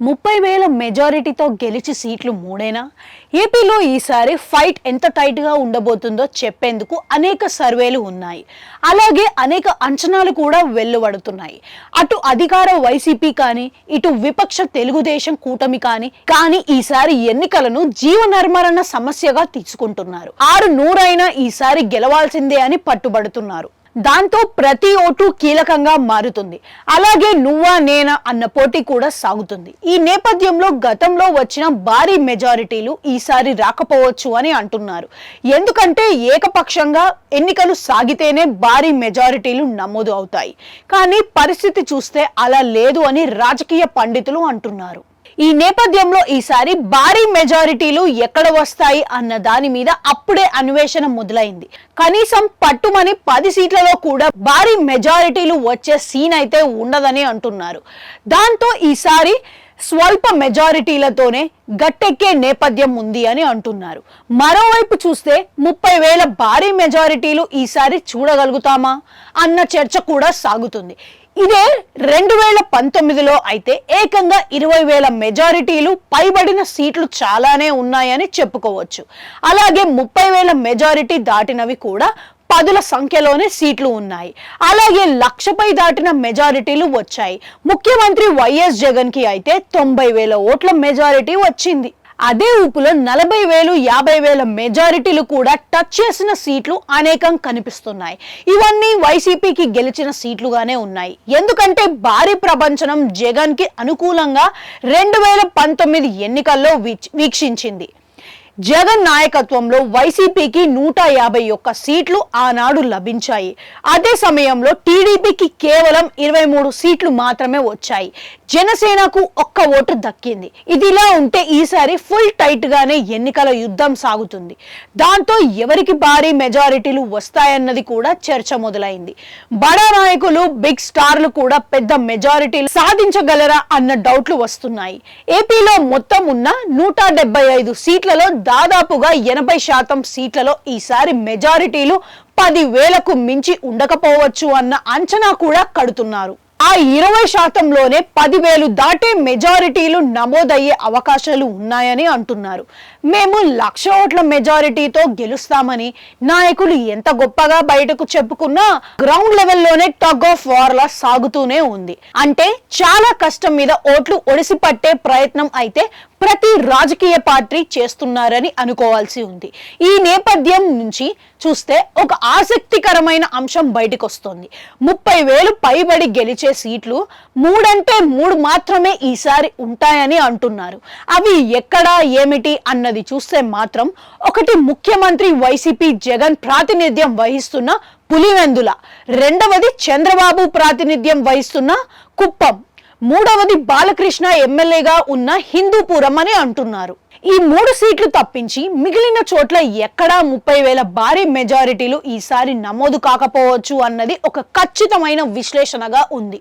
30,000 మెజారిటీతో గెలిచి సీట్లు మూడేనా? ఏపీలో ఈసారి ఫైట్ ఎంత టైట్గా ఉండబోతుందో చెప్పేందుకు అనేక సర్వేలు ఉన్నాయి. అలాగే అనేక అంచనాలు కూడా వెలువడుతున్నాయి. అటు అధికార వైసీపీ కానీ, ఇటు విపక్ష తెలుగుదేశం కూటమి కానీ ఈసారి ఎన్నికలను జీవనర్మరణ సమస్యగా తీసుకుంటున్నారు. 600 ఈసారి గెలవాల్సిందే అని పట్టుబడుతున్నారు. దాంతో ప్రతి ఓటు కీలకంగా మారుతుంది. అలాగే నువ్వా నేనా అన్న పోటీ కూడా సాగుతుంది. ఈ నేపథ్యంలో గతంలో వచ్చిన భారీ మెజారిటీలు ఈసారి రాకపోవచ్చు అని అంటున్నారు. ఎందుకంటే ఏకపక్షంగా ఎన్నికలు సాగితేనే భారీ మెజారిటీలు నమోదు అవుతాయి. కానీ పరిస్థితి చూస్తే అలా లేదు అని రాజకీయ పండితులు అంటున్నారు. ఈ నేపథ్యంలో ఈసారి భారీ మెజారిటీలు ఎక్కడ వస్తాయి అన్న దాని మీద అప్పుడే అన్వేషణ మొదలైంది. కనీసం పట్టుమని 10 సీట్లలో కూడా భారీ మెజారిటీలు వచ్చే సీన్ అయితే ఉండదని అంటున్నారు. దాంతో ఈసారి స్వల్ప మెజారిటీలతోనే గట్టెక్కే నేపథ్యం ఉంది అని అంటున్నారు. మరోవైపు చూస్తే 30,000 భారీ మెజారిటీలు ఈసారి చూడగలుగుతామా అన్న చర్చ కూడా సాగుతుంది. ఇదే 2019లో అయితే ఏకంగా 20,000 మెజారిటీలు పైబడిన సీట్లు చాలానే ఉన్నాయని చెప్పుకోవచ్చు. అలాగే 30,000 మెజారిటీ దాటినవి కూడా 10ల సంఖ్యలోనే సీట్లు ఉన్నాయి. అలాగే 1,00,000 దాటిన మెజారిటీలు వచ్చాయి. ముఖ్యమంత్రి వైఎస్ జగన్ కి అయితే 90,000 ఓట్ల మెజారిటీ వచ్చింది. అదే ఊపులో 40,000, 50,000 మెజారిటీలు కూడా టచ్ చేసిన సీట్లు అనేకం కనిపిస్తున్నాయి. ఇవన్నీ వైసీపీకి గెలిచిన సీట్లుగానే ఉన్నాయి. ఎందుకంటే భారీ ప్రపంచనం జగన్ కి అనుకూలంగా 2019 ఎన్నికల్లో వీక్షించింది. జగన్ నాయకత్వంలో వైసీపీకి 151 సీట్లు ఆనాడు లభించాయి. అదే సమయంలో టీడీపీకి కేవలం 23 సీట్లు మాత్రమే వచ్చాయి. జనసేనకు 1 ఓటు దక్కింది. ఇదిలా ఉంటే ఈసారి ఫుల్ టైట్ గానే ఎన్నికల యుద్ధం సాగుతుంది. దాంతో ఎవరికి భారీ మెజారిటీలు వస్తాయన్నది కూడా చర్చ మొదలైంది. బడా నాయకులు, బిగ్ స్టార్లు కూడా పెద్ద మెజారిటీలు సాధించగలరా అన్న డౌట్లు వస్తున్నాయి. ఏపీలో మొత్తం ఉన్న 175 సీట్లలో దాదాపుగా 80% సీట్లలో ఈసారి మెజారిటీలు 10,000కు మించి ఉండకపోవచ్చు అన్న అంచనా కూడా కడుతున్నారు. ఆ 20%లోనే 10,000 దాటే మెజారిటీలు నమోదయ్యే అవకాశాలు ఉన్నాయని అంటున్నారు. మేము 1,00,000 ఓట్ల మెజారిటీతో గెలుస్తామని నాయకులు ఎంత గొప్పగా బయటకు చెప్పుకున్నా గ్రౌండ్ లెవెల్లోనే టగ్ ఆఫ్ వార్ లా సాగుతూనే ఉంది. అంటే చాలా కష్టం మీద ఓట్లు ఒడిసి పట్టే ప్రయత్నం అయితే ప్రతి రాజకీయ పార్టీ చేస్తున్నారని అనుకోవాల్సి ఉంది. ఈ నేపథ్యం నుంచి చూస్తే ఒక ఆసక్తికరమైన అంశం బయటకు వస్తుంది. 30,000 పైబడి గెలిచే సీట్లు 3 అంటే 3 మాత్రమే ఈసారి ఉంటాయని అంటున్నారు. అవి ఎక్కడా ఏమిటి అన్నది చూస్తే మాత్రం ఒకటి ముఖ్యమంత్రి వైసీపీ జగన్ ప్రాతినిధ్యం వహిస్తున్న పులివెందుల, రెండవది చంద్రబాబు ప్రాతినిధ్యం వహిస్తున్న కుప్పం, మూడవది బాలకృష్ణ ఎమ్మెల్యేగా ఉన్న హిందూపురం అని అంటున్నారు. ఈ 3 సీట్లు తప్పించి మిగిలిన చోట్ల ఎక్కడా 30,000 భారీ మెజారిటీలు ఈసారి నమోదు కాకపోవచ్చు అన్నది ఒక ఖచ్చితమైన విశ్లేషణగా ఉంది.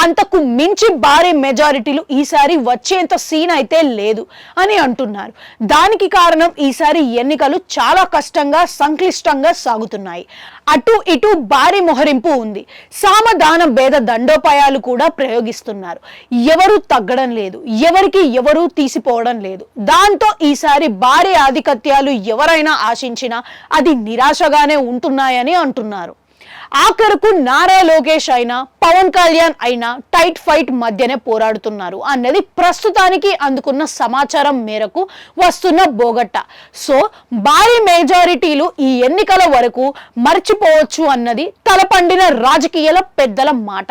అంతకు మించి భారీ మెజారిటీలు ఈసారి వచ్చేంత సీన్ అయితే లేదు అని అంటున్నారు. దానికి కారణం ఈసారి ఎన్నికలు చాలా కష్టంగా, సంక్లిష్టంగా సాగుతున్నాయి. అటు ఇటు భారీ మొహరింపు ఉంది. సామధాన భేద దండోపాయాలు కూడా ప్రయోగిస్తున్నారు. ఎవరు తగ్గడం లేదు, ఎవరికి ఎవరు తీసిపోవడం లేదు. దాంతో ఈసారి భారీ ఆధిపత్యాలు ఎవరైనా ఆశించినా అది నిరాశగానే ఉంటున్నాయని అంటున్నారు. ఆఖరుకు నారా లోకేష్ అయినా, పవన్ కళ్యాణ్ అయినా టైట్ ఫైట్ మధ్యనే పోరాడుతున్నారు అన్నది ప్రస్తుతానికి అందుకున్న సమాచారం మేరకు వస్తున్న బోగట్ట. సో భారీ మెజారిటీలు ఈ ఎన్నికల వరకు మర్చిపోవచ్చు అన్నది తలపండిన రాజకీయాల పెద్దల మాట.